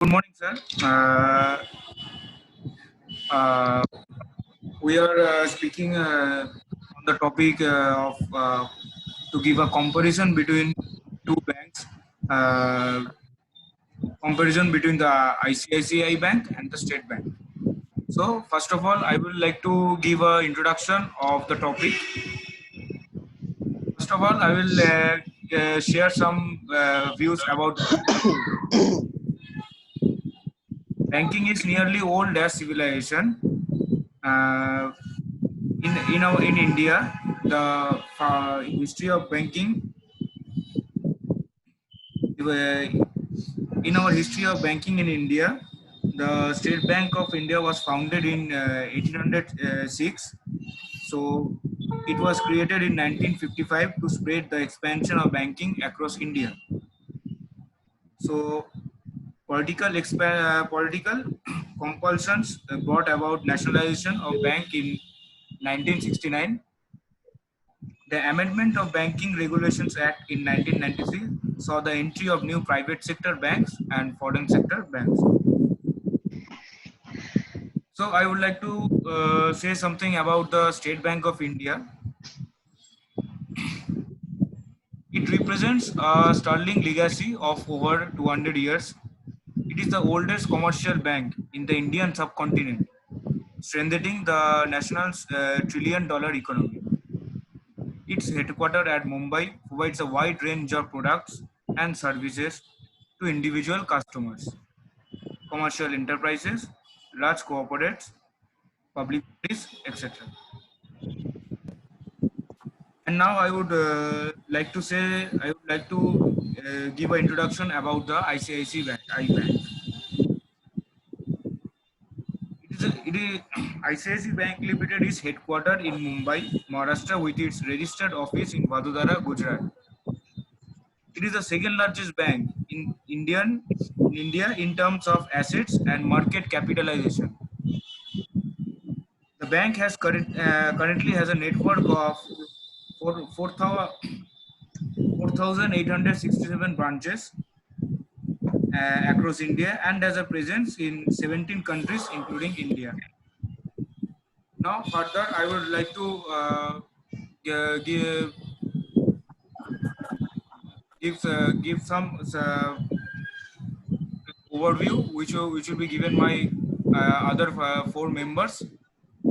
Good morning, sir. Uh, we are speaking on the topic of to give a comparison between two banks, uh, comparison between the ICICI Bank and the State Bank. So, first of all, I would like to give a introduction of the topic. First of all, I will share some views about banking. Banking is nearly old as civilization. Uh, in India, the history of banking, uh, in our history of banking in India, the State Bank of India was founded in 1806. So it was created in 1955 to spread the expansion of banking across India. So political compulsions brought about nationalization of bank in 1969. The Amendment of Banking Regulations Act in 1993 saw the entry of new private sector banks and foreign sector banks. So I would like to say something about the State Bank of India. It represents a sterling legacy of over 200 years. It is the oldest commercial bank in the Indian subcontinent, strengthening the nation's trillion-dollar economy. Its headquartered at Mumbai provides a wide range of products and services to individual customers, commercial enterprises, large corporates, public bodies, etc. And now I would like to give an introduction about the ICICI Bank. I-Bank. ICICI Bank Limited is headquartered in Mumbai, Maharashtra, with its registered office in Vadodara, Gujarat. It is the second largest bank in India in terms of assets and market capitalization. The bank currently has a network of 4,867 branches across India and has a presence in 17 countries, including India. Now, further, I would like to give some overview, which will be given by other four members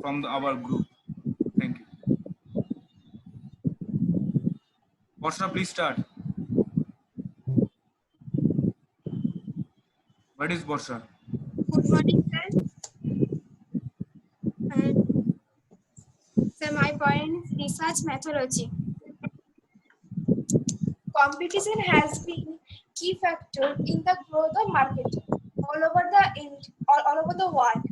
from our group. Thank you. Borsha, please start. What is Borsha? Good morning, sir. So my point is research methodology. Competition has been key factor in the growth of marketing all over the world,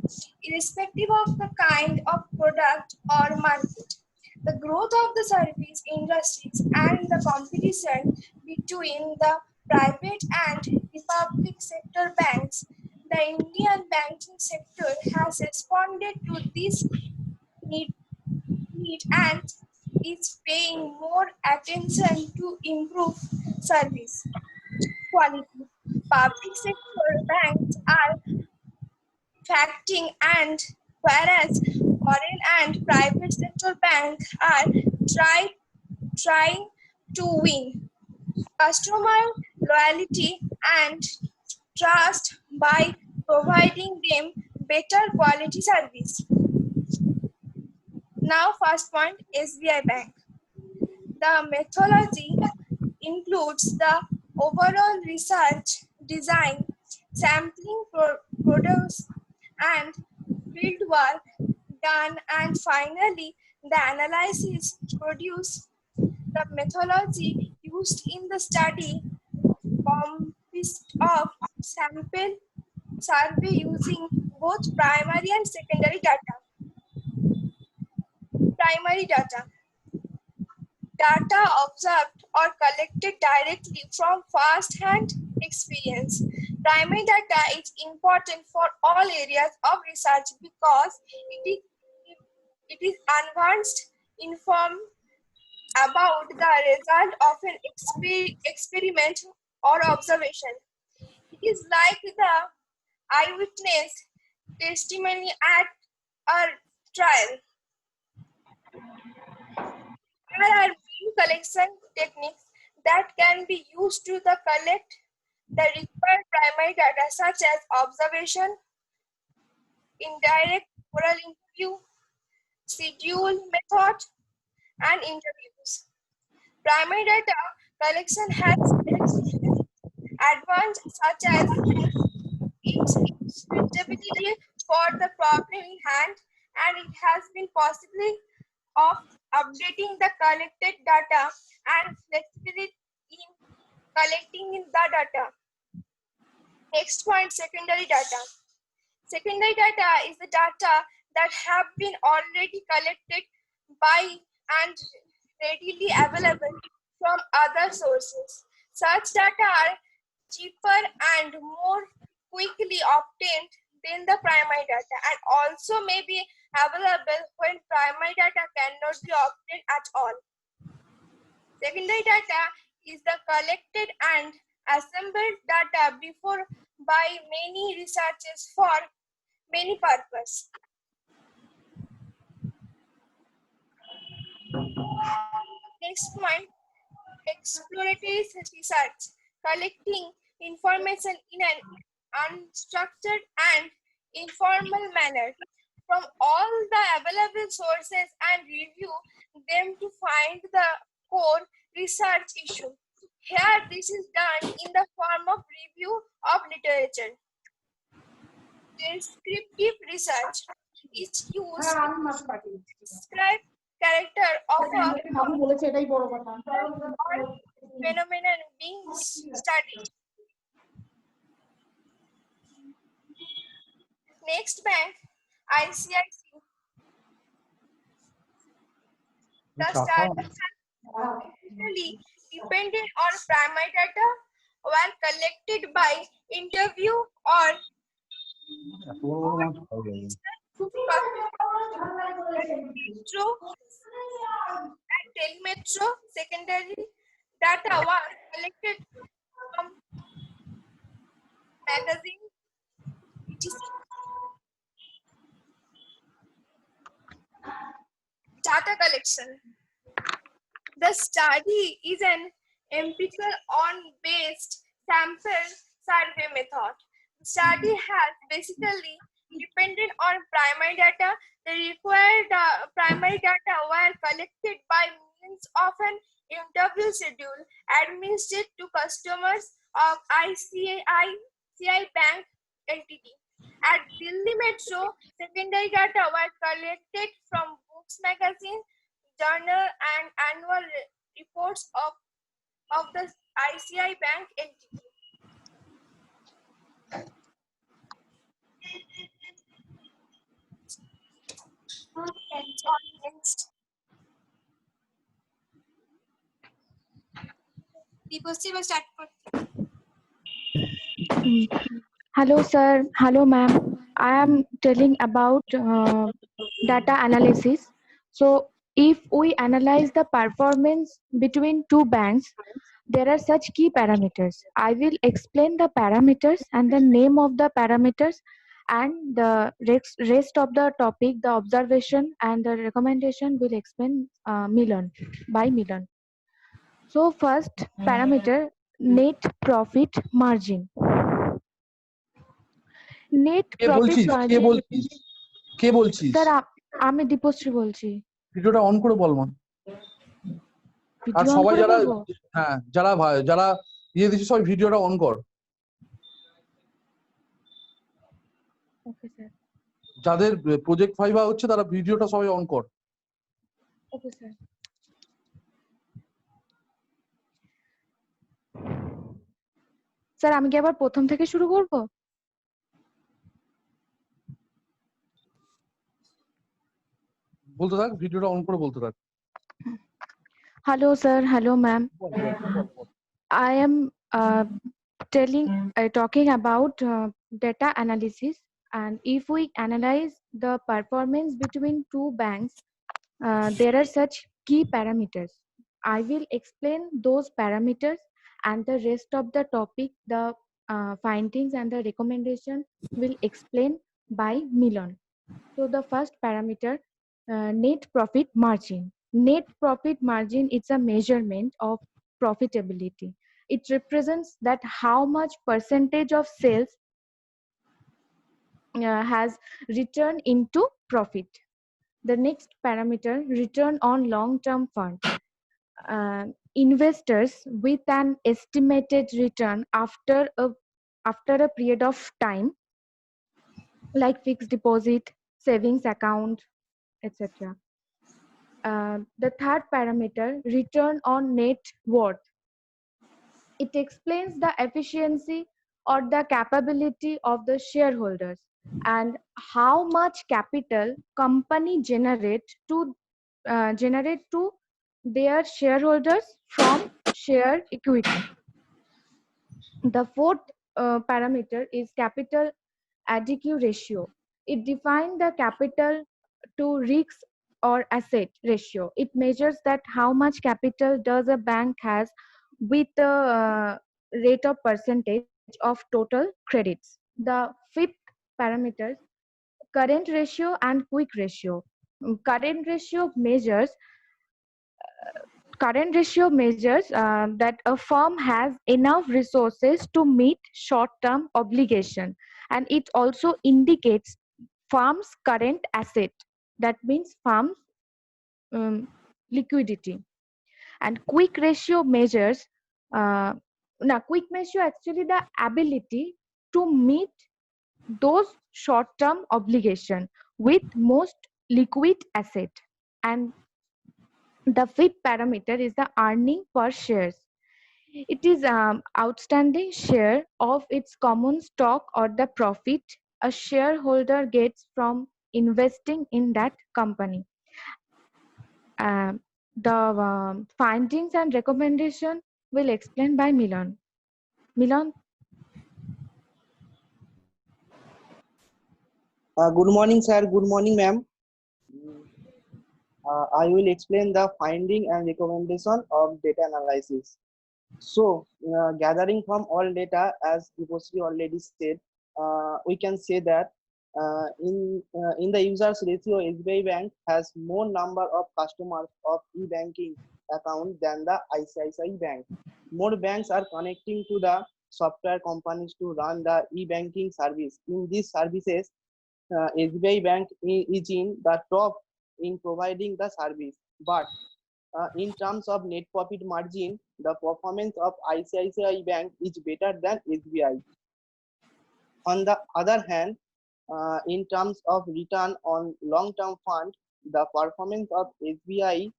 irrespective of the kind of product or market. The growth of the service industries and the competition between the private and the public sector banks, the Indian banking sector has responded to this need and is paying more attention to improve service quality. Public sector banks are facting and whereas foreign and private sector banks are try, trying to win customer loyalty and trust by providing them better quality service. Now first point, SBI Bank. The methodology includes the overall research, design, sampling products, and field work done, and finally the analysis produced. The methodology used in the study consists of sample survey using both primary and secondary data. Primary data observed or collected directly from first-hand experience. Primary data is important for all areas of research because it is advanced inform about the result of an experiment or observation. It is like the eyewitness testimony at a trial. There are many collection techniques that can be used to collect the required primary data such as observation, indirect oral interview, schedule method, and interviews. Primary data collection has advanced such as its suitability for the problem in hand, and it has been possibly of updating the collected data and flexibility in collecting in the data. Next point, secondary data. Secondary data is the data that have been already collected by and readily available from other sources. Such data are cheaper and more quickly obtained than the primary data, and also may be available when primary data cannot be obtained at all. Secondary data is the collected and assembled data before by many researchers for many purposes. Next point, exploratory research, collecting information in an unstructured and informal manner from all the available sources and review them to find the core research issue. Here, this is done in the form of review of literature. Descriptive research is used to describe character of a phenomenon being studied. Next bank, ICIC. The study has usually depended on primary data were collected by interview or Metro and Telemetro. Secondary data was collected from magazine, etc. Data collection. The study is an empirical on-based sample survey method. The study has basically depended on primary data. The required primary data were collected by means of an interview schedule administered to customers of ICICI Bank Ltd. At Delhi Metro, secondary data were collected from books, magazine, journal, and annual reports of the ICI Bank Ltd. Next. Deepasti will start. Hello, sir. Hello, ma'am. I am telling about data analysis. So, if we analyze the performance between two banks, there are such key parameters. I will explain the parameters and the name of the parameters, and the rest of the topic, the observation and the recommendation will explain Milan by Milan. So, first parameter, net profit margin. Net কে profit বলছিস কে margin বলছিস কে বলছিস sir আমি দীপশ্রী বলছি ভিডিওটা on করে বল মা আর ভিডিও অন সবাই করে যারা বলবো হ্যাঁ যারা ইয়ে দিছিস সবাই ভিডিওটা অন কর ওকে স্যার যাদের প্রজেক্ট ফাইভা হচ্ছে তারা ভিডিওটা সবাই অন কর ওকে স্যার স্যার আমি কি আবার প্রথম থেকে শুরু করব বলতে থাক ভিডিওটা অন করে বলতে থাক hello sir hello ma'am I am talking about data analysis, and if we analyze the performance between two banks, there are such key parameters. I will explain those parameters and the rest of the topic, the findings and the recommendation will explain by Milan. So the first parameter, net profit margin. Net profit margin is a measurement of profitability. It represents that how much percentage of sales has returned into profit. The next parameter, return on long-term fund. Investors with an estimated return after a period of time, like fixed deposit, savings account, etc. The third parameter, return on net worth. It explains the efficiency or the capability of the shareholders and how much capital company generate to their shareholders from share equity. The fourth parameter is capital adequacy ratio. It defines the capital to risk or asset ratio. It measures that how much capital does a bank has with the rate of percentage of total credits. The fifth parameter, current ratio and quick ratio. Current ratio measures that a firm has enough resources to meet short-term obligation, and it also indicates firm's current asset. That means firm's liquidity. And quick ratio measures now quick ratio actually the ability to meet those short-term obligation with most liquid asset. And the fifth parameter is the earning per shares. It is outstanding share of its common stock or the profit a shareholder gets from investing in that company. The findings and recommendation will explain by Milan. Milan, Good morning, sir. Good morning, ma'am. I will explain the finding and recommendation of data analysis. So, gathering from all data, as Depository already said, we can say that in the users ratio, SBI Bank has more number of customers of e-banking account than the ICICI Bank. More banks are connecting to the software companies to run the e-banking service. In these services, SBI Bank is in the top in providing the service, but in terms of net profit margin, the performance of ICICI Bank is better than SBI. On the other hand, in terms of return on long-term fund, the performance of SBI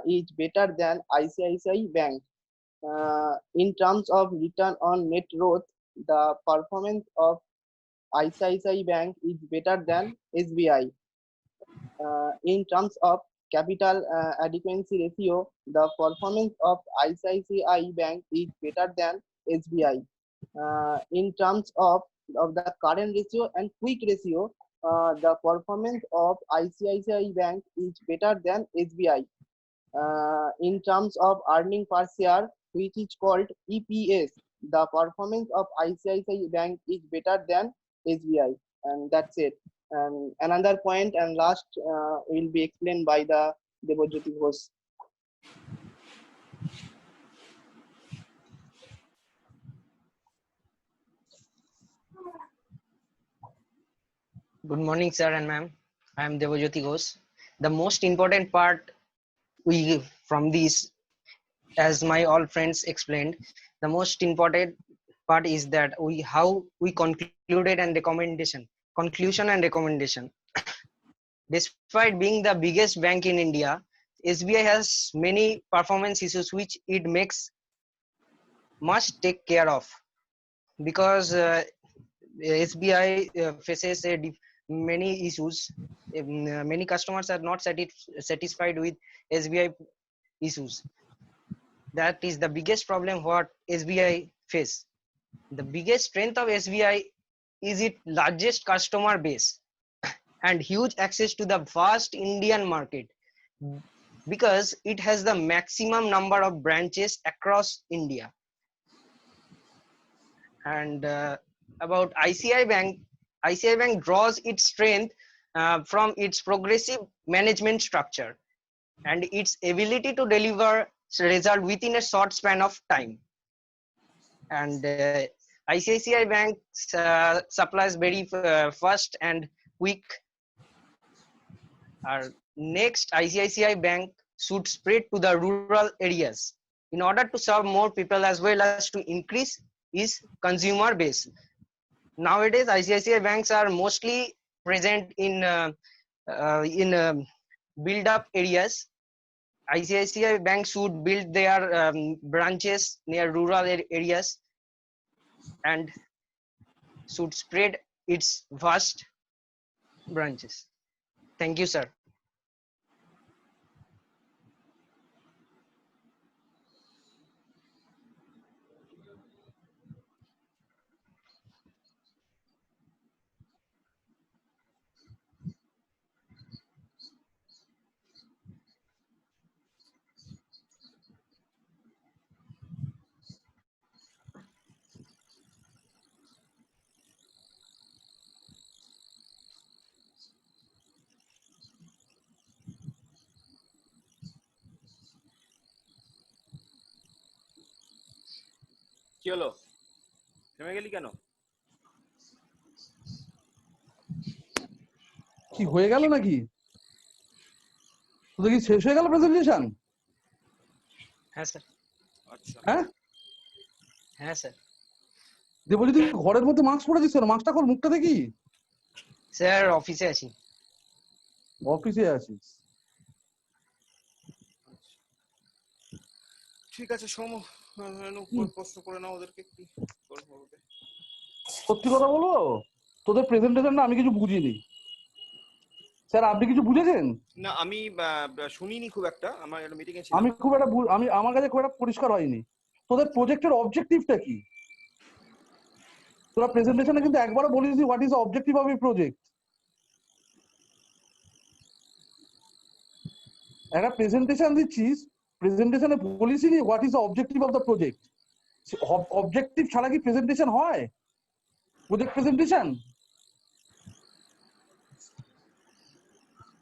is better than ICICI Bank. In terms of return on net worth, the performance of ICICI Bank is better than SBI. In terms of capital adequacy ratio, the performance of ICICI Bank is better than SBI. In terms of the current ratio and quick ratio, the performance of ICICI Bank is better than SBI. In terms of earning per share, which is called EPS, the performance of ICICI Bank is better than SBI, and that's it. And another point and last will be explained by the Debojyoti Ghosh. Good morning, sir and ma'am. I am Devajyoti Ghosh. The most important part we from these, as my all friends explained, the most important part is that how we concluded and conclusion and recommendation. Despite being the biggest bank in India, SBI has many performance issues which it must take care of, because SBI faces many issues. Many customers are not satisfied with SBI issues. That is the biggest problem what SBI face. The biggest strength of SBI is its largest customer base and huge access to the vast Indian market, because it has the maximum number of branches across India. And about ICICI Bank draws its strength from its progressive management structure and its ability to deliver result within a short span of time. And ICICI Bank supplies very fast and quick. Next, ICICI Bank should spread to the rural areas in order to serve more people as well as to increase its consumer base. Nowadays, ICICI banks are mostly present in build-up areas. ICICI Bank should build their branches near rural areas and should spread its vast branches. Thank you, sir. কি হলো, থেমে গেলি কেন? কি হয়ে গেল নাকি? তোদের কি শেষ হয়ে গেল প্রেজেন্টেশন? হ্যাঁ স্যার। আচ্ছা, হ্যাঁ হ্যাঁ স্যার। যে বলছি তুই ঘরের মধ্যে মাস্ক পরেছিস কেন? মাস্কটা খোল, মুখটা দেখি। স্যার অফিসে আছি। অফিসে আছিস? ঠিক আছে সৌম, প্রশ্ন করে নাও ওদেরকে কি করবো। সত্যি কথা বলবো, তোদের প্রেজেন্টেশনটা আমি কিছু বুঝিনি। স্যার আপনি কিছু বুঝেছেন? না আমি শুনিনি খুব একটা, আমার একটা মিটিং এ ছিলাম। আমি খুব একটা আমার কাছে খুব একটা পরিষ্কার হয়নি। তোদের প্রজেক্টের অবজেক্টিভটা কি? তোরা প্রেজেন্টেশনে কিন্তু একবারও বলিস what is objective of A project. একটা প্রেজেন্টেশন দিচ্ছিস, প্রেজেন্টেশনে বলিসই নি what is the objective of the project. Objective ছাড়া কি প্রেজেন্টেশন হয়? Project presentation?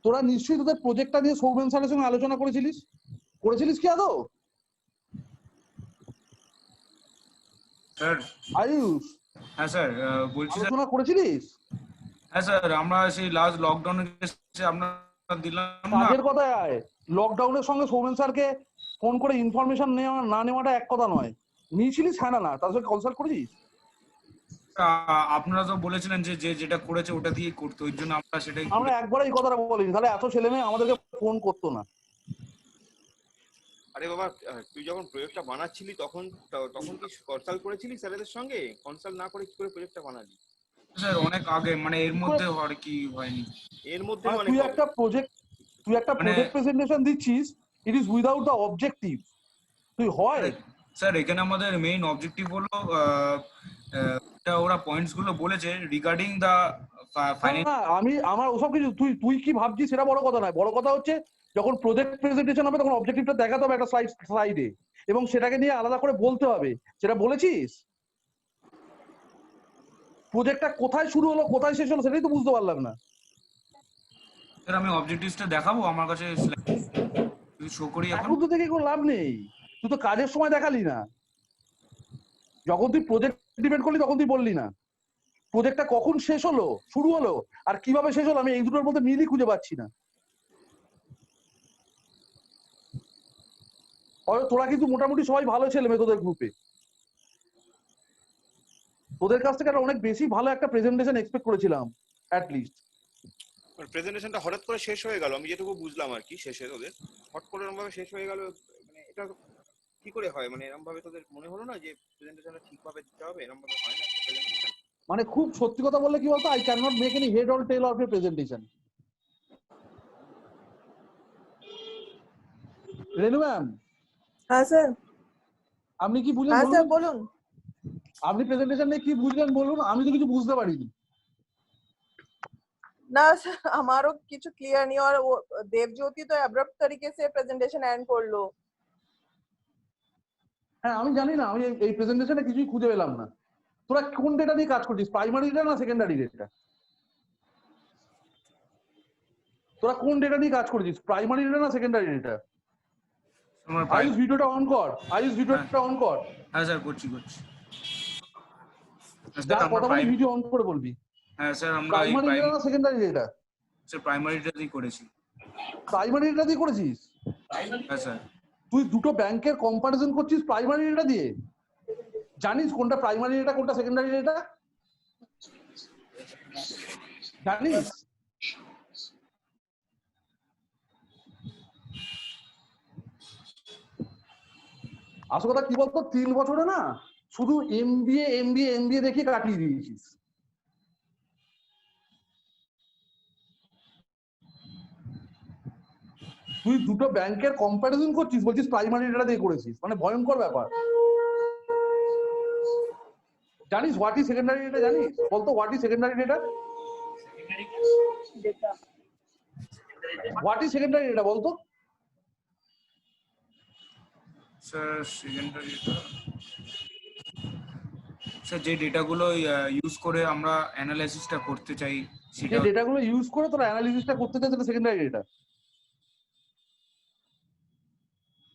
তোরা নিশ্চয়ই তোদের প্রজেক্টটা নিয়ে সৌমেন স্যারের সঙ্গে আলোচনা করেছিলিস কি আদৌ? স্যার আয়ুষ, হ্যাঁ স্যার বলছি স্যার। আলোচনা করেছিলিস? হ্যাঁ স্যার, আমরা সেই লাস্ট লকডাউনে আমরা দিলাম না। কাজের কথায় আয়, লকডাউনের সঙ্গে সৌমেন স্যারকে ফোন করে ইনফরমেশন না নেওয়াটা এক কথা নয়। নিয়েছিলিস? হ্যাঁ না তার সঙ্গে কনসাল্ট করেছিস? আপনারা তো বলেছিলেন যে যেটা করেছে ওটা দিয়ে করতে, ওই জন্য আমরা সেটাই। আমরা একবার এই কথাটা বলিনি, তাহলে এত ছেলে মেয়ে আমাদেরকে ফোন করতো না। আরে বাবা, তুই যখন প্রজেক্টটা বানাচ্ছিলি তখন কি কনসাল্ট করেছিলি স্যারেদের সঙ্গে? কনসাল্ট না করে কি করে প্রজেক্টটা বানালি? স্যার অনেক আগে, মানে এর মধ্যে আর কি হয়নি। এর মধ্যে মানে তুই একটা প্রজেক্ট প্রেজেন্টেশন দিচ্ছিস, it is without the objective. তুই হয় স্যার এখানে আমাদের মেইন অবজেক্টিভ হলো ওরা পয়েন্টস গুলো বলেছে রিগার্ডিং দা ফাইন্যান্স। আমার ওসব কিছু তুই কি ভাবছিস সেটা বড় কথা নয়। বড় কথা হচ্ছে যখন প্রজেক্ট প্রেজেন্টেশন হবে তখন অবজেক্টিভটা দেখাতে হবে একটা স্লাইডে, এবং সেটাকে নিয়ে আলাদা করে বলতে হবে। সেটা বলেছিস? প্রজেক্টটা কোথায় শুরু হলো কোথায় শেষ হলো সেটাই তো বুঝতে পারলাম না। স্যার আমি অবজেক্টিভসটা দেখাবো, আমার কাছে শো করি এখন। এখন তো দেখে কোনো লাভ নেই, তুই তো কাজের সময় দেখালি না। যখন তুই প্রজেক্ট ডিপেন্ড করলি তখন তুই বললি না। প্রজেক্টটা কখন শেষ হলো, শুরু হলো, আর কিভাবে শেষ হলো, আমি এই দুটোর মধ্যে মিলই খুঁজে পাচ্ছি না। তোরা কিন্তু মোটামুটি সবাই ভালো ছেলে মেয়ে তোদের গ্রুপে। তোদের কাছ থেকে অনেক বেশি ভালো একটা প্রেজেন্টেশন এক্সপেক্ট করেছিলাম অ্যাট লিস্ট। প্রেজেন্টেশনটা হঠাৎ করে শেষ হয়ে গেল, আমি যেটুকু বুঝলাম আর কি, শেষে তোদের হট করে এরকম ভাবে শেষ হয়ে গেল। মানে এটা কি করে হয়? মানে এরকম ভাবে তোদের মনে হলো না যে প্রেজেন্টেশনটা ঠিকভাবে দিতে হবে? এরকম ভাবে হয় না প্রেজেন্টেশন। মানে খুব সত্যি কথা বললে কি বলতো, I can not make any head or tail of a presentation. Renu ma'am. হ্যাঁ স্যার। আপনি কি বুঝলেন? হ্যাঁ স্যার বলুন। আপনি প্রেজেন্টেশন নিয়ে কি বুঝলেন বলুন, আমি তো কিছু বুঝতে পারিনি। ना सर हमारो কিছু ক্লিয়ার नहीं और वो देवज्योति तो अब्रप्ट तरीके से प्रेजेंटेशन एंड कर लो। হ্যাঁ আমি জানি না, আমি এই প্রেজেন্টেশনে কিছুই খুঁজে পেলাম না। তোরা কোন ডেটা নিয়ে কাজ করছিস, প্রাইমারি ডেটা না সেকেন্ডারি ডেটা? তোরা কোন ডেটা নিয়ে কাজ করছিস, প্রাইমারি ডেটা না সেকেন্ডারি ডেটা? আমার আয়ুষ ভিডিওটা অন কর, আয়ুষ ভিডিওটা অন কর, হ্যাঁ স্যার করছি। যা স্যার আমরা কথা বলি ভিডিও অন করে বলবি। হ্যাঁ স্যার আমরা এই প্রাইমারি ডেটা না সেকেন্ডারি ডেটা? স্যার প্রাইমারিটাতেই করেছি। প্রাইমারি ডেটা দিয়ে করেছিস? হ্যাঁ স্যার। তুই দুটো ব্যাংকের কম্পারিজন করছিস প্রাইমারি ডেটা দিয়ে? জানিস কোনটা প্রাইমারি ডেটা কোনটা সেকেন্ডারি ডেটা? জানিস? আসল কথা কি বলতো, 3 বছরে না শুধু এমবিএ দেখে কাটিয়ে দিয়েছিস। তুই দুটো ব্যাংকের কম্পারিজন করছিস, বলছিস প্রাইমারি ডেটা দিয়ে করেছিস, মানে ভয়ঙ্কর ব্যাপার। জানিস হোয়াট ইজ সেকেন্ডারি ডেটা? জানিস বলতো what is secondary data? What is secondary data বলতো? স্যার সেকেন্ডারি ডেটা স্যার যে ডেটাগুলো ইউজ করে আমরা অ্যানালাইসিসটা করতে চাই যে সেটা। ডেটাগুলো ইউজ করে তোরা অ্যানালিসিসটা করতে চাই সেটা secondary data.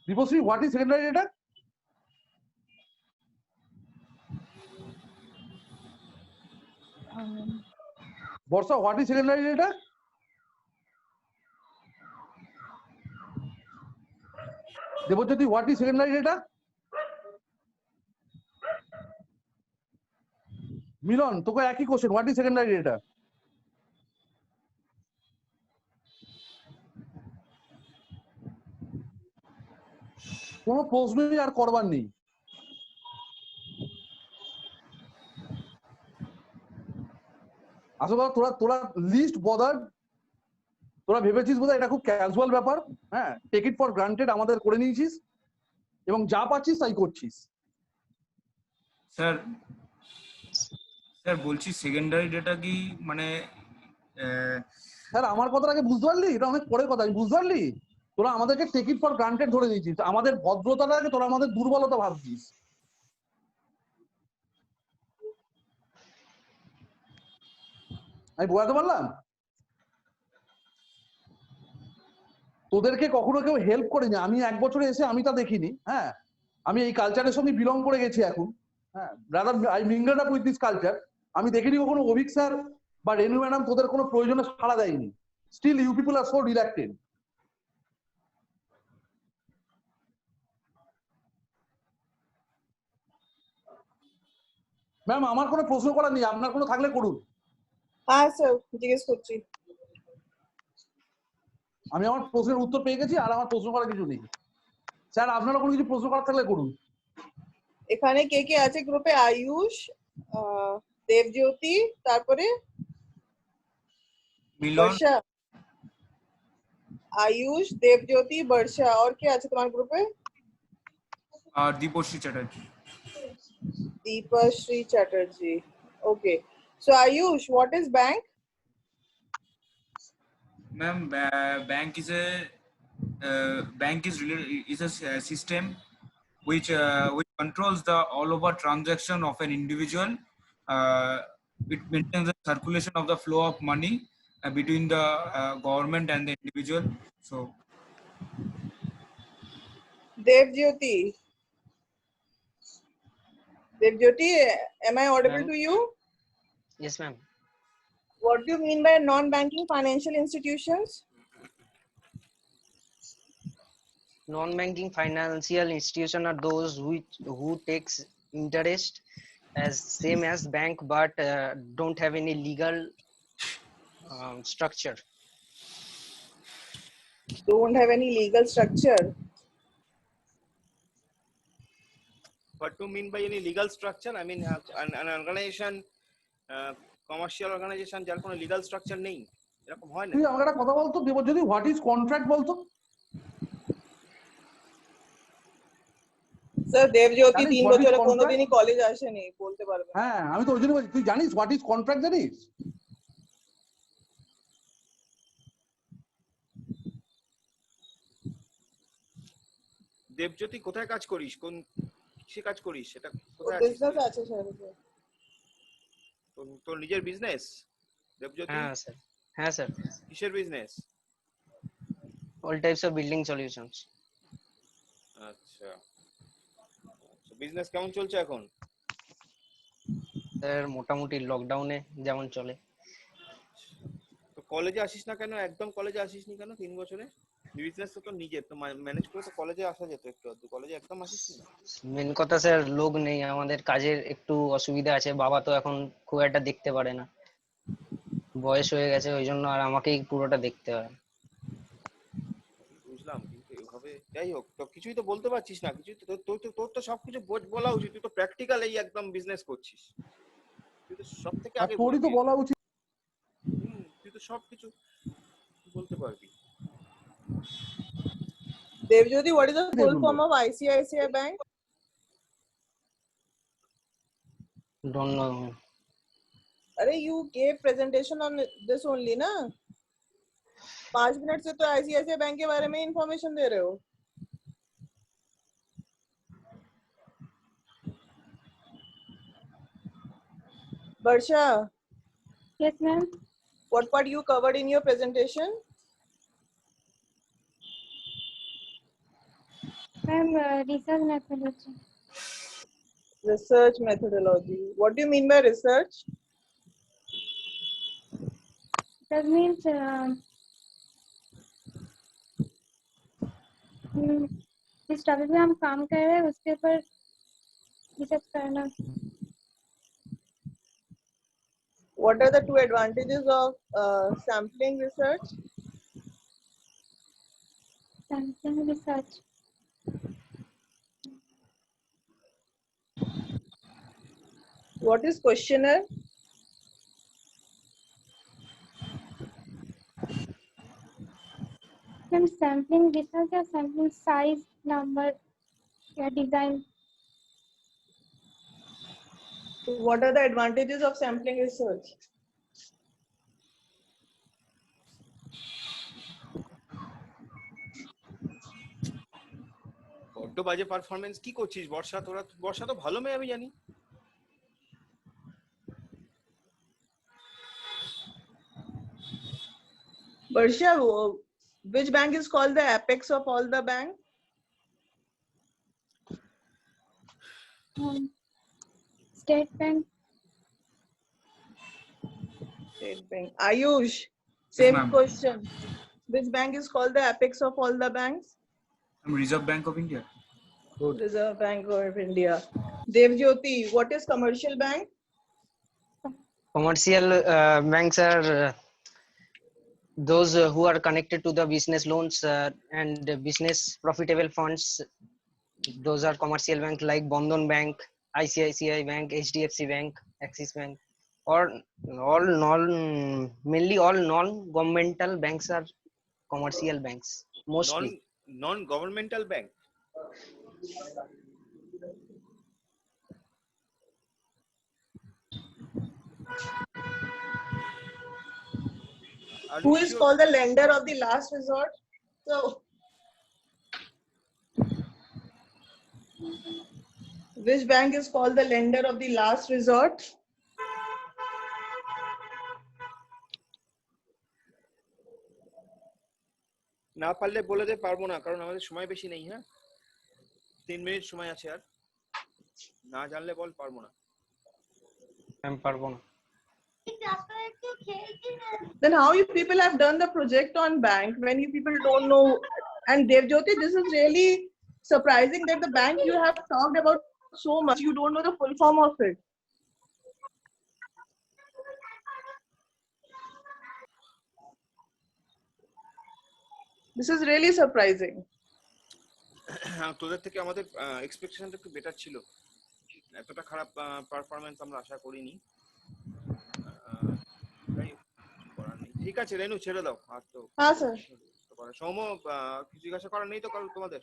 Dipshree what is secondary data? Barsha what is secondary data? Debjyoti what is secondary data? Milan তোকে একই question, what is secondary data? কোনো প্রশ্নই আর করবার নেই। আসলে তোরা তোরা লিস্ট বদার, তোরা ভেবেছিস বোধহয় এটা খুব ক্যাজুয়াল ব্যাপার, হ্যাঁ টেক ইট ফর গ্রান্টেড, আমাদের করে নিয়েছিস এবং যা পাচ্ছিস তাই করছিস। স্যার স্যার বলছি সেকেন্ডারি ডেটা কি মানে স্যার আমার কথাটা আগে বুঝতে পারলি? এটা অনেক পরের কথা, বুঝতে পারলি? তোরা আমাদেরকে টেক ইট ফর গ্রান্টেড ধরে নিয়েছিস, আমাদের ভদ্রতাটাকে তোরা আমাদের দুর্বলতা ভাবছিস। আমি বোঝাতে পারলাম? তোদেরকে কখনো কেউ হেল্প করেনি, আমি 1 বছরে এসে আমি তা দেখিনি। হ্যাঁ আমি এই কালচারের সঙ্গে বিলং করে গেছি এখন, হ্যাঁ rather I mingled up with this culture. আমি দেখিনি কখনো অভিক স্যার বা রেনু ম্যাডাম তোদের কোনো প্রয়োজনে সাড়া দেয়নি। Still you people are so delighted. Ma'am আমার কোনো প্রশ্ন করার নেই, আপনার কোনো থাকলে করুন। হ্যাঁ স্যার জিজ্ঞেস করছি। আমি আমার প্রশ্নের উত্তর পেয়ে গেছি, আর আমার প্রশ্ন করার কিছু নেই। স্যার আপনারা কোনো কিছু প্রশ্ন করার থাকলে করুন। এখানে কে কে আছে গ্রুপে? আয়ুষ, দেবজ্যোতি, তারপরে মিলন, বর্ষা। আয়ুষ, দেবজ্যোতি, বর্ষা, और কে আছে তোমার গ্রুপে? আর Dipashri Chatterjee. Deepashri Chatterjee. Okay. So Ayush, what is bank? Ma'am, bank is a system which controls the all over transaction of an individual. It maintains the circulation of the flow of money between the government and the individual. So Devjyoti. Devjyoti, am I audible to you? Yes, ma'am. What do you mean by non-banking financial institutions? Non-banking financial institution are those who takes interest as same as bank but don't have any legal structure. Don't have any legal structure. What do you mean by any legal structure? I mean an organization, commercial organization যার কোনো legal structure নেই, এরকম হয় না? তুই আমাকে একটা কথা বলতো দেবজ্যোতি, হোয়াট ইজ কন্ট্রাক্ট বলতো? স্যার দেবজ্যোতি জানিস 3 what is বছরে contract? কোনোদিনই কলেজ আসেনি, বলতে পারবে না। হ্যাঁ আমি তো ওই জন্য বলছি, তুই জানিস হোয়াট ইজ কন্ট্রাক্ট? জানিস? দেবজ্যোতি কোথায় কাজ করিস, কোন কিসে কাজ করিস, সেটা কোথায় আছিস? বিজনেস আছে স্যার। তোর নিজের বিজনেস দেবজ্যোতি? হ্যাঁ স্যার, কিসের business? all types of building solutions. আচ্ছা, বিজনেস কেমন চলছে এখন? স্যার মোটামুটি লকডাউনে যেমন চলে। তো কলেজে আসিস না কেন? একদম কলেজে আসিসনি কেন 3 বছরে? বিজনেস তো নিজে তো ম্যানেজ করে তো কলেজে আসা যেত একটু আধটু, কলেজে একদম আসিসনি। মেন কথা স্যার লোক নেই, আমাদের কাজের একটু অসুবিধা আছে, বাবা তো এখন খুব একটা দেখতে পারে না, বয়স হয়ে গেছে, ওই জন্য আর আমাকেই পুরোটা দেখতে হয়। বুঝলাম, কিন্তু এভাবে যাই হোক, তো কিছুই তো বলতে পারছিস না, কিছুই তো তোর তো সবকিছু বলা উচিত, তুই তো প্র্যাকটিক্যাল এই একদম বিজনেস করছিস, তুই তো সব থেকে আর আগে তোরই তো বলবি। বলা উচিত। তুই তো সবকিছু বলতে পারবি। Devjyoti, what is the full এগুলো form of ICICI Bank? Don't know. अरे you gave presentation on this only ना? 5 मिनट से तो ICICI बैंक के बारे में इंफॉर्मेशन दे रहे हो। Barsha, Yes, ma'am. what part you covered in your presentation? Ma'am, research methodology. Research methodology. What do you mean by research? That means जिस topic में हम काम कर रहे हैं उसके ऊपर रिसर्च करना। What are the two advantages of sampling research? Sampling research. What is questionnaire? Ma'am, sampling research या sampling size, number या design. What are the advantages of sampling research? বড্ড বাজে পারফরমেন্স কি করছিস বর্ষা? বর্ষা তো ভালো মেয়ে আমি জানি। Barsha, which bank is called the apex of all the banks? State Bank. State Bank. Ayush, Yes, same ma'am. question. Which bank is called the apex of all the banks? Reserve Bank of India. Reserve Bank of India. Devjyoti, what is commercial bank? Commercial banks are those who are connected to the business loans and business profitable funds. Those are commercial bank like Bandhan Bank, ICICI Bank, HDFC Bank, Axis Bank, or mainly all non-governmental banks are commercial banks mostly. Non-governmental bank. Who is called the lender of the last resort? So, which bank is called the lender of the last resort? না পারলে বলে দে, পারবো না, কারণ আমাদের সময় বেশি নেই। হ্যাঁ, 3 মিনিট সময় আছে, আর না জানলে বল পারবো না। আমি পারবো না। Then how you people have done the project on bank when you people don't know? And Devjyoti, this is really surprising that the bank you have talked about so much, you don't know the full form of it. This is really surprising. তোদের থেকে আমাদের এক্সপেকটেশনটা একটু better ছিল, এতটা খারাপ performance আমরা আশা করিনি। ঠিক আছে রেনু, ছেড়ে দাও। আর তো হ্যাঁ স্যার। সৌম, কিছু জিজ্ঞাসা করার নেই তো কারণ তোমাদের?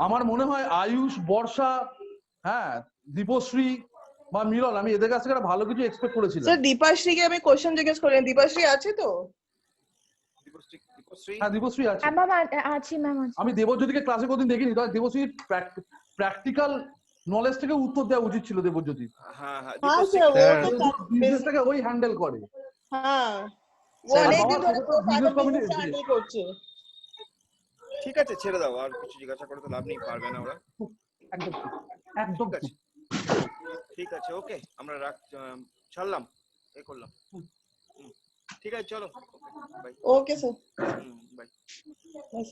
আমার মনে হয় আয়ুষ, বর্ষা, হ্যাঁ, দীপশ্রী বা মিলন, আমি এদের কাছ থেকে একটা ভালো কিছু এক্সপেক্ট করেছিলাম। স্যার দীপাশ্রীকে আমি কোশ্চেন জিজ্ঞেস করেন, দীপাশ্রী আছে তো? হ্যাঁ দীপশ্রী আছে। ম্যাম আছি ম্যাম। আমি দেবজ্যোতিকে ক্লাসে কোনদিন দেখিনি, তবে দেবশ্রী প্র্যাকটিক্যাল নলেজ থেকে উত্তর দেওয়া উচিত ছিল দেবজ্যোতি। হ্যাঁ হ্যাঁ हाँ দীপক सर वो Sir, तो বিজনেসটাকে ওই হ্যান্ডেল করে। हाँ वो Sir, অনেক বাবা, দিন ধরে সেটা তো তো business বিজনেস community- হ্যান্ডেল করছে। ঠিক আছে ছেড়ে দাও, আর কিছু জিজ্ঞাসা করে তো লাভ নেই, পারবে না ওরা। একদম ঠিক, একদম ঠিক আছে ঠিক। ঠিক আছে ওকে, আমরা ছাড়লাম, এ করলাম। ঠিক আছে চলো, okay bye. Okay sir bye. Bye.